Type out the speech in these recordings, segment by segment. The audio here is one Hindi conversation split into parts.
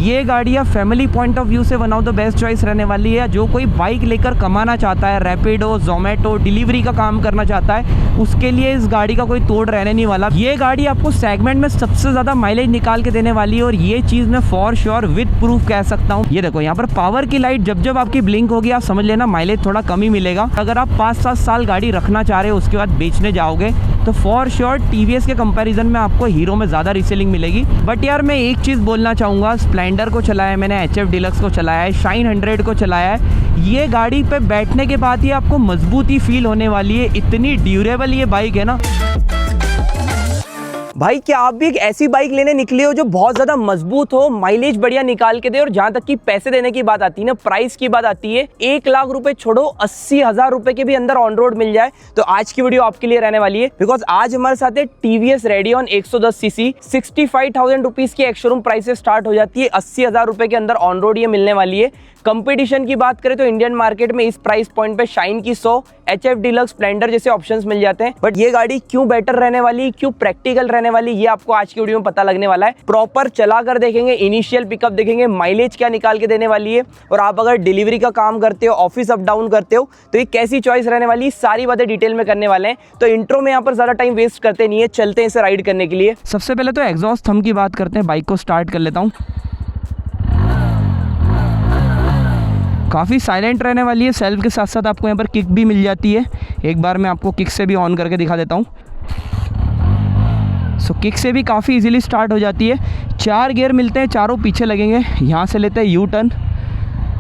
ये गाड़ियाँ फैमिली पॉइंट ऑफ व्यू से one of the best choice रहने वाली है। जो कोई बाइक लेकर कमाना चाहता है, रैपिडो, जोमेटो, डिलीवरी का काम करना चाहता है, उसके लिए इस गाड़ी का कोई तोड़ रहने नहीं वाला। ये गाड़ी आपको सेगमेंट में सबसे ज़्यादा माइलेज निकाल के देने वाली है और ये चीज़ मैं फॉर श्योर विद प्रूफ कह सकता हूँ। ये देखो यहाँ पर पावर की लाइट जब आपकी ब्लिंक होगी, आप समझ लेना माइलेज थोड़ा कम ही मिलेगा। अगर आप 5-7 साल गाड़ी रखना चाह रहे हो, उसके बाद बेचने जाओगे, तो फॉर श्योर टीवीएस के कंपैरिजन में आपको हीरो में ज़्यादा रीसेलिंग मिलेगी। बट यार मैं एक चीज़ बोलना चाहूँगा, स्प्लेंडर को चलाया है मैंने, HF डिलक्स को चलाया है, शाइन 100 को चलाया है। ये गाड़ी पे बैठने के बाद ही आपको मजबूती फील होने वाली है। इतनी ड्यूरेबल ये बाइक है ना भाई। क्या आप भी एक ऐसी बाइक लेने निकले हो जो बहुत ज़्यादा मजबूत हो, माइलेज बढ़िया निकाल के दे, और जहां तक कि पैसे देने की बात आती है ना, प्राइस की बात आती है, 1 लाख रुपए छोड़ो, 80,000 रुपए के भी अंदर ऑन रोड मिल जाए, तो आज की वीडियो आपके लिए रहने वाली है। बिकॉज आज हमारे साथ है टीवीएस रेडियन 110 सीसी, 65,000 रुपीज की एक शोरूम प्राइस से स्टार्ट हो जाती है, 80,000 रुपए के अंदर ऑन रोड ये मिलने वाली है। कंपटीशन की बात करें तो इंडियन मार्केट में इस प्राइस पॉइंट पे शाइन की 100, HF डिलक्स, स्प्लेंडर जैसे ऑप्शंस मिल जाते हैं। बट ये गाड़ी क्यों बेटर रहने वाली, क्यों प्रैक्टिकल रहने वाली, ये आपको आज की वीडियो में पता लगने वाला है। प्रॉपर चला कर देखेंगे, इनिशियल पिकअप देखेंगे, माइलेज क्या निकाल के देने वाली है, और आप अगर डिलीवरी का काम करते हो, ऑफिस अप डाउन करते हो, तो ये कैसी चॉइस रहने वाली, सारी बातें डिटेल में करने वाले हैं। तो इंट्रो में यहाँ पर ज्यादा टाइम वेस्ट करते नहीं है, चलते हैं इसे राइड करने के लिए। सबसे पहले तो एग्जॉस्ट थंब की बात करते हैं, बाइक को स्टार्ट कर लेता हूँ। काफ़ी साइलेंट रहने वाली है, सेल्फ के साथ साथ आपको यहाँ पर किक भी मिल जाती है। एक बार मैं आपको किक से भी ऑन करके दिखा देता हूँ। सो किक से भी काफ़ी इजीली स्टार्ट हो जाती है। 4 गियर मिलते हैं, चारों पीछे लगेंगे। यहाँ से लेते हैं यू टर्न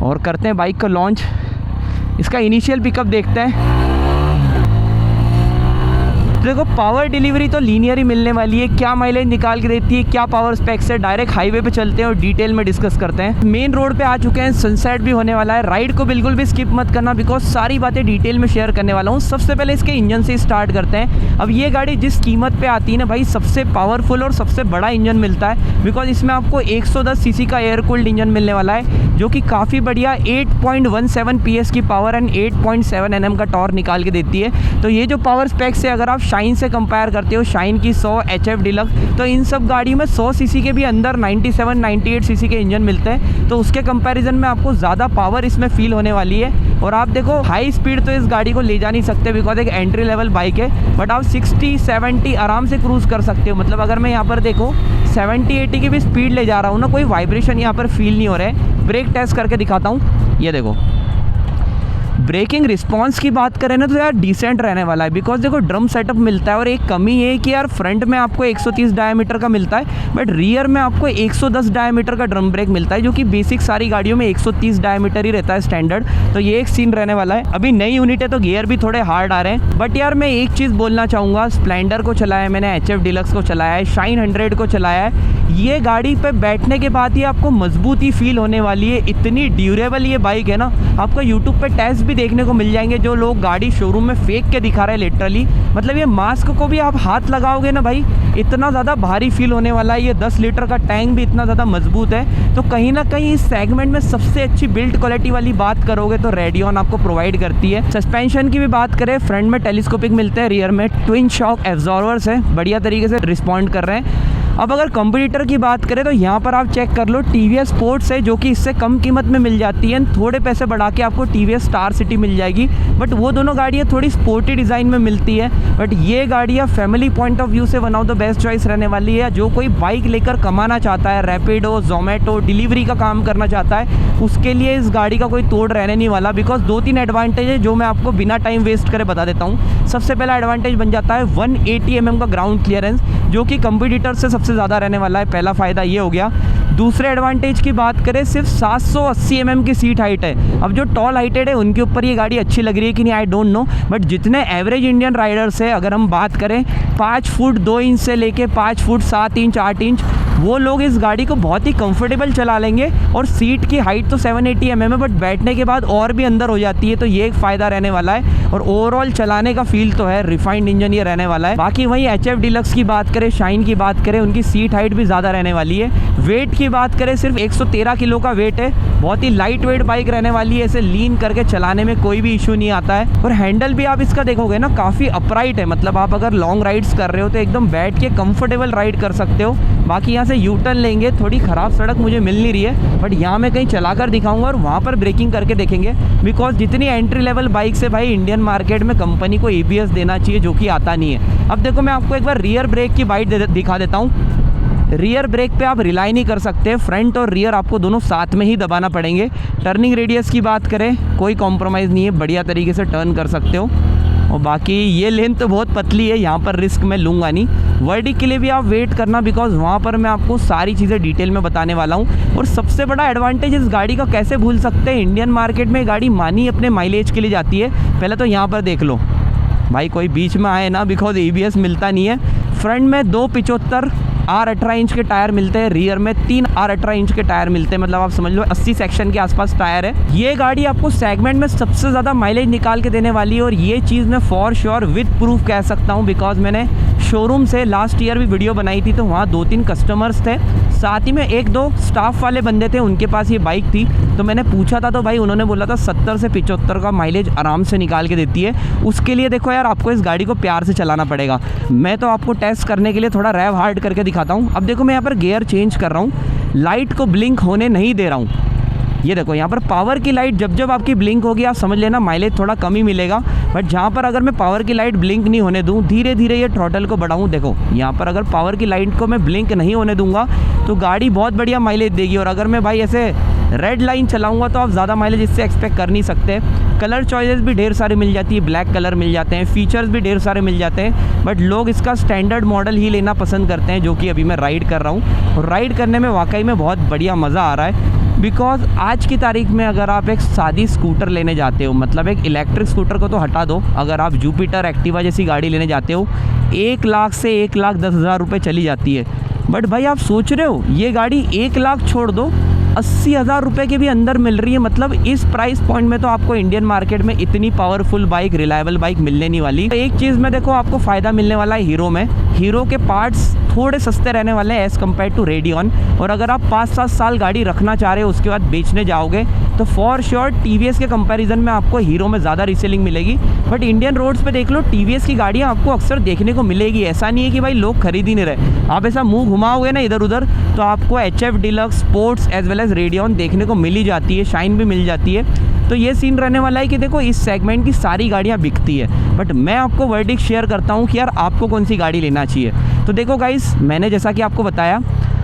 और करते हैं बाइक का लॉन्च। इसका इनिशियल पिकअप देखते हैं। देखो पावर डिलीवरी तो लीनियर ही मिलने वाली है। क्या माइलेज निकाल के देती है, क्या पावर स्पेक्स है, डायरेक्ट हाईवे पे चलते हैं और डिटेल में डिस्कस करते हैं। मेन रोड पे आ चुके हैं, सनसेट भी होने वाला है। राइड को बिल्कुल भी स्किप मत करना, बिकॉज सारी बातें डिटेल में शेयर करने वाला हूँ। सबसे पहले इसके इंजन से स्टार्ट करते हैं। अब ये गाड़ी जिस कीमत पे आती है ना भाई, सबसे पावरफुल और सबसे बड़ा इंजन मिलता है, बिकॉज इसमें आपको 110 सीसी का एयर कूल्ड इंजन मिलने वाला है, जो कि काफ़ी बढ़िया 8.17 PS की पावर एंड 8.7 Nm का टॉर्क निकाल के देती है। तो ये जो पावर स्पेक्स है, अगर आप शाइन से कंपेयर करते हो, शाइन की 100, HF डिलक्स, तो इन सब गाड़ी में 100 सीसी के भी अंदर 97-98 सीसी के इंजन मिलते हैं। तो उसके कंपैरिजन में आपको ज़्यादा पावर इसमें फील होने वाली है। और आप देखो हाई स्पीड तो इस गाड़ी को ले जा नहीं सकते, बिकॉज एक एंट्री लेवल बाइक है, बट आप 60-70 आराम से क्रूज़ कर सकते हो। मतलब अगर मैं यहाँ पर देखो 70-80 की भी स्पीड ले जा रहा हूँ ना, कोई वाइब्रेशन यहाँ पर फील नहीं हो रहा है। ब्रेक टेस्ट करके दिखाता हूँ, ये देखो। ब्रेकिंग रिस्पांस की बात करें ना तो यार डिसेंट रहने वाला है, बिकॉज देखो ड्रम सेटअप मिलता है। और एक कमी है कि यार फ्रंट में आपको 130 डायमीटर का मिलता है, बट रियर में आपको 110 डायमीटर का ड्रम ब्रेक मिलता है, जो कि बेसिक सारी गाड़ियों में 130 डायमीटर ही रहता है स्टैंडर्ड। तो ये एक सीन रहने वाला है। अभी नई यूनिट है तो गियर भी थोड़े हार्ड आ रहे हैं। बट यार मैं एक चीज़ बोलना चाहूँगा, स्प्लेंडर को चलाया है मैंने, HF डिलक्स को चलाया है, शाइन 100 को चलाया है। ये गाड़ी पे बैठने के बाद ही आपको मजबूती फील होने वाली है। इतनी ड्यूरेबल ये बाइक है ना, आपको यूट्यूब पे टेस्ट भी देखने को मिल जाएंगे, जो लोग गाड़ी शोरूम में फेंक के दिखा रहे हैं लिटरली। मतलब ये मास्क को भी आप हाथ लगाओगे ना भाई, इतना ज़्यादा भारी फील होने वाला है। ये 10 लीटर का टैंक भी इतना ज़्यादा मजबूत है। तो कहीं ना कहीं इस सेगमेंट में सबसे अच्छी बिल्ड क्वालिटी वाली बात करोगे तो रेडियन आपको प्रोवाइड करती है। सस्पेंशन की भी बात करें, फ्रंट में टेलीस्कोपिक मिलते हैं, रियर में ट्विन शॉक एब्जॉर्वर्स है, बढ़िया तरीके से रिस्पॉन्ड कर रहे हैं। अब अगर कंपटीटर की बात करें तो यहाँ पर आप चेक कर लो, टीवीएस स्पोर्ट्स है, जो कि इससे कम कीमत में मिल जाती है। थोड़े पैसे बढ़ा के आपको टीवीएस स्टार सिटी मिल जाएगी, बट वो दोनों गाड़ियाँ थोड़ी स्पोर्टी डिज़ाइन में मिलती है। बट ये गाड़ियाँ फैमिली पॉइंट ऑफ व्यू से one of the best choice रहने वाली है। जो कोई बाइक लेकर कमाना चाहता है, रैपिडो, जोमेटो, डिलीवरी का काम करना चाहता है, उसके लिए इस गाड़ी का कोई तोड़ रहने नहीं वाला। बिकॉज 2-3 एडवांटेज है जो मैं आपको बिना टाइम वेस्ट करे बता देता हूँ। सबसे पहला एडवांटेज बन जाता है 180 mm का ग्राउंड क्लियरेंस, जो कि कंपटीटर से सबसे ज़्यादा रहने वाला है। पहला फ़ायदा ये हो गया। दूसरे एडवांटेज की बात करें, सिर्फ 780 mm की सीट हाइट है। अब जो टॉल हाइटेड है उनके ऊपर ये गाड़ी अच्छी लग रही है कि नहीं, आई डोंट नो, बट जितने एवरेज इंडियन राइडर्स है, अगर हम बात करें 5 फुट 2 इंच से लेके 5 फुट 7 इंच 8 इंच, वो लोग इस गाड़ी को बहुत ही कंफर्टेबल चला लेंगे। और सीट की हाइट तो 780 mm है, बट बैठने के बाद और भी अंदर हो जाती है, तो ये एक फ़ायदा रहने वाला है। और ओवरऑल चलाने का फील तो है, रिफाइंड इंजन ये रहने वाला है। बाकी वहीं HF डिलक्स की बात करें, शाइन की बात करें, उनकी सीट हाइट भी ज़्यादा रहने वाली है। वेट की बात करें, सिर्फ 113 किलो का वेट है, बहुत ही लाइट वेट बाइक रहने वाली है। इसे लीन करके चलाने में कोई भी इशू नहीं आता है। और हैंडल भी आप इसका देखोगे ना, काफ़ी अपराइट है। मतलब आप अगर लॉन्ग राइड्स कर रहे हो तो एकदम बैठ के कंफर्टेबल राइड कर सकते हो। बाकी यहाँ से यू टर्न लेंगे, थोड़ी ख़राब सड़क मुझे मिल नहीं रही है, बट यहाँ मैं कहीं चलाकर दिखाऊंगा और वहाँ पर ब्रेकिंग करके देखेंगे। बिकॉज जितनी एंट्री लेवल बाइक से भाई इंडियन मार्केट में कंपनी को ABS देना चाहिए, जो कि आता नहीं है। अब देखो मैं आपको एक बार रियर ब्रेक की बाइट दिखा देता हूँ। रियर ब्रेक पे आप रिलाई नहीं कर सकते, फ्रंट और रियर आपको दोनों साथ में ही दबाना पड़ेंगे। टर्निंग रेडियस की बात करें, कोई कॉम्प्रोमाइज़ नहीं है, बढ़िया तरीके से टर्न कर सकते हो। और बाकी ये लेन तो बहुत पतली है, यहाँ पर रिस्क मैं लूँगा नहीं। वर्डिक के लिए भी आप वेट करना, बिकॉज वहाँ पर मैं आपको सारी चीज़ें डिटेल में बताने वाला हूँ। और सबसे बड़ा एडवांटेज इस गाड़ी का कैसे भूल सकते हैं, इंडियन मार्केट में गाड़ी मानी अपने माइलेज के लिए जाती है। पहले तो यहाँ पर देख लो भाई, कोई बीच में आए ना, बिकॉज ABS मिलता नहीं है। फ्रंट में 2.75 R18 इंच के टायर मिलते हैं, रियर में 3 R18 इंच के टायर मिलते हैं, मतलब आप समझ लो 80 सेक्शन के आसपास टायर है। ये गाड़ी आपको सेगमेंट में सबसे ज़्यादा माइलेज निकाल के देने वाली है, और ये चीज़ मैं फॉर श्योर विद प्रूफ कह सकता हूँ। बिकॉज मैंने शोरूम से लास्ट ईयर भी वीडियो बनाई थी, तो वहाँ 2-3 कस्टमर्स थे, साथ ही में 1-2 स्टाफ वाले बंदे थे, उनके पास ये बाइक थी। तो मैंने पूछा था, तो भाई उन्होंने बोला था 70 से 75 का माइलेज आराम से निकाल के देती है। उसके लिए देखो यार, आपको इस गाड़ी को प्यार से चलाना पड़ेगा। मैं तो आपको टेस्ट करने के लिए थोड़ा रैव हार्ड करके दिखाता हूँ। अब देखो मैं यहाँ पर गियर चेंज कर रहा हूँ, लाइट को ब्लिंक होने नहीं दे रहा हूँ। ये देखो यहाँ पर पावर की लाइट जब आपकी ब्लिंक होगी, आप समझ लेना माइलेज थोड़ा कम ही मिलेगा। बट जहाँ पर अगर मैं पावर की लाइट ब्लिंक नहीं होने दूँ, धीरे धीरे ये थ्रॉटल को बढ़ाऊँ, देखो यहाँ पर अगर पावर की लाइट को मैं ब्लिंक नहीं होने दूंगा तो गाड़ी बहुत बढ़िया माइलेज देगी। और अगर मैं भाई ऐसे रेड लाइन चलाऊंगा तो आप ज़्यादा माइलेज इससे एक्सपेक्ट कर नहीं सकते। कलर चॉइसेस भी ढेर सारे मिल जाती है, ब्लैक कलर मिल जाते हैं, फीचर्स भी ढेर सारे मिल जाते हैं। बट लोग इसका स्टैंडर्ड मॉडल ही लेना पसंद करते हैं, जो कि अभी मैं राइड कर रहा हूँ। और राइड करने में वाकई में बहुत बढ़िया मज़ा आ रहा है। बिकॉज आज की तारीख में अगर आप एक सादी स्कूटर लेने जाते हो, मतलब एक इलेक्ट्रिक स्कूटर को तो हटा दो, अगर आप जुपिटर एक्टिवा जैसी गाड़ी लेने जाते हो, 1 लाख से 1,10,000 रुपये चली जाती है। बट भाई आप सोच रहे हो, ये गाड़ी 1 लाख छोड़ दो, 80,000 रुपये के भी अंदर मिल रही है। मतलब इस प्राइस पॉइंट में तो आपको इंडियन मार्केट में इतनी पावरफुल बाइक, रिलायबल बाइक मिलने नहीं वाली। एक चीज़ में देखो आपको फ़ायदा मिलने वाला है हीरो में, हीरो के पार्ट्स थोड़े सस्ते रहने वाले हैं एज़ कम्पेयर टू रेडियन। और अगर आप 5-7 साल गाड़ी रखना चाह रहे हो, उसके बाद बेचने जाओगे, तो फॉर श्योर TVS के कंपैरिजन में आपको हीरो में ज़्यादा रीसेलिंग मिलेगी। बट इंडियन रोड्स पे देख लो, TVS की गाड़ियाँ आपको अक्सर देखने को मिलेगी। ऐसा नहीं है कि भाई लोग खरीद ही नहीं रहे। आप ऐसा मुंह घुमाओगे ना इधर उधर, तो आपको HF deluxe, sports as well as Radeon देखने को मिल ही जाती है, शाइन भी मिल जाती है। तो ये सीन रहने वाला है कि देखो इस सेगमेंट की सारी गाड़ियाँ बिकती है। बट मैं आपको वर्डिक्ट शेयर करता हूँ कि यार आपको कौन सी गाड़ी लेना चाहिए। तो देखो गाइस, मैंने जैसा कि आपको बताया,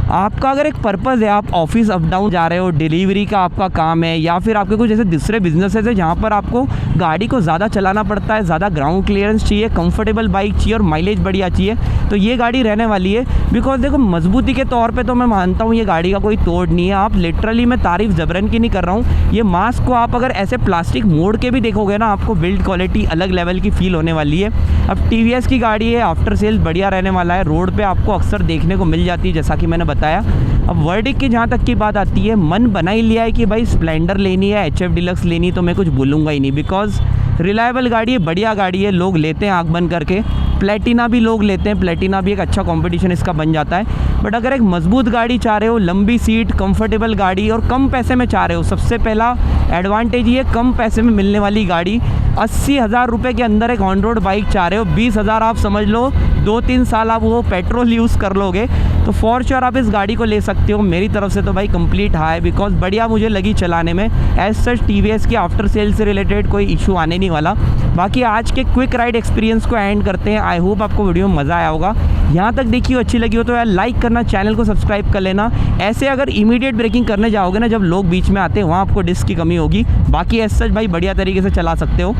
आपका अगर एक पर्पज़ है, आप ऑफिस अप डाउन जा रहे हो, डिलीवरी का आपका काम है, या फिर आपके कुछ ऐसे दूसरे बिजनेसेस है जहाँ पर आपको गाड़ी को ज़्यादा चलाना पड़ता है, ज़्यादा ग्राउंड क्लियरेंस चाहिए, कंफर्टेबल बाइक चाहिए और माइलेज बढ़िया चाहिए, तो ये गाड़ी रहने वाली है। बिकॉज देखो मजबूती के तौर पे तो मैं मानता हूँ ये गाड़ी का कोई तोड़ नहीं है। आप लिटरली, मैं तारीफ जबरन की नहीं कर रहा हूँ, ये मास्क को आप अगर ऐसे प्लास्टिक मोड़ के भी देखोगे ना, आपको बिल्ड क्वालिटी अलग लेवल की फील होने वाली है। अब TVS की गाड़ी है, आफ्टर सेल बढ़िया रहने वाला है, रोड पे आपको अक्सर देखने को मिल जाती है, जैसा कि मैंने बताया। अब वर्डिक्ट की जहाँ तक की बात आती है, मन बना ही लिया है कि भाई स्प्लेंडर लेनी है, HF डिलक्स लेनी, तो मैं कुछ बोलूँगा ही नहीं। बिकॉज रिलायबल गाड़ी है, बढ़िया गाड़ी है, लोग लेते हैं आँख बंद करके। प्लेटिना भी लोग लेते हैं, प्लेटिना भी एक अच्छा कंपटीशन इसका बन जाता है। बट अगर एक मजबूत गाड़ी चाह रहे हो, लंबी सीट, कंफर्टेबल गाड़ी और कम पैसे में चाह रहे हो, सबसे पहला एडवांटेज ये कम पैसे में मिलने वाली गाड़ी। 80,000 रुपये के अंदर एक ऑन रोड बाइक चाह रहे हो, 20,000 आप समझ लो 2-3 साल आप वो पेट्रोल यूज़ कर लोगे, तो फॉर श्योर आप इस गाड़ी को ले सकते हो। मेरी तरफ से तो भाई कंप्लीट हाई, बिकॉज बढ़िया मुझे लगी चलाने में। एज सच TVS की आफ्टर सेल से रिलेटेड कोई इशू आने नहीं वाला। बाकी आज के क्विक राइड एक्सपीरियंस को एंड करते हैं। आई होप आपको वीडियो में मज़ा आया होगा। यहाँ तक देखिए, अच्छी लगी हो तो यार लाइक करना, चैनल को सब्सक्राइब कर लेना। ऐसे अगर इमीडिएट ब्रेकिंग करने जाओगे ना, जब लोग बीच में आते हैं, वहाँ आपको डिस्क की कमी होगी। बाकी एज सच भाई बढ़िया तरीके से चला सकते हो।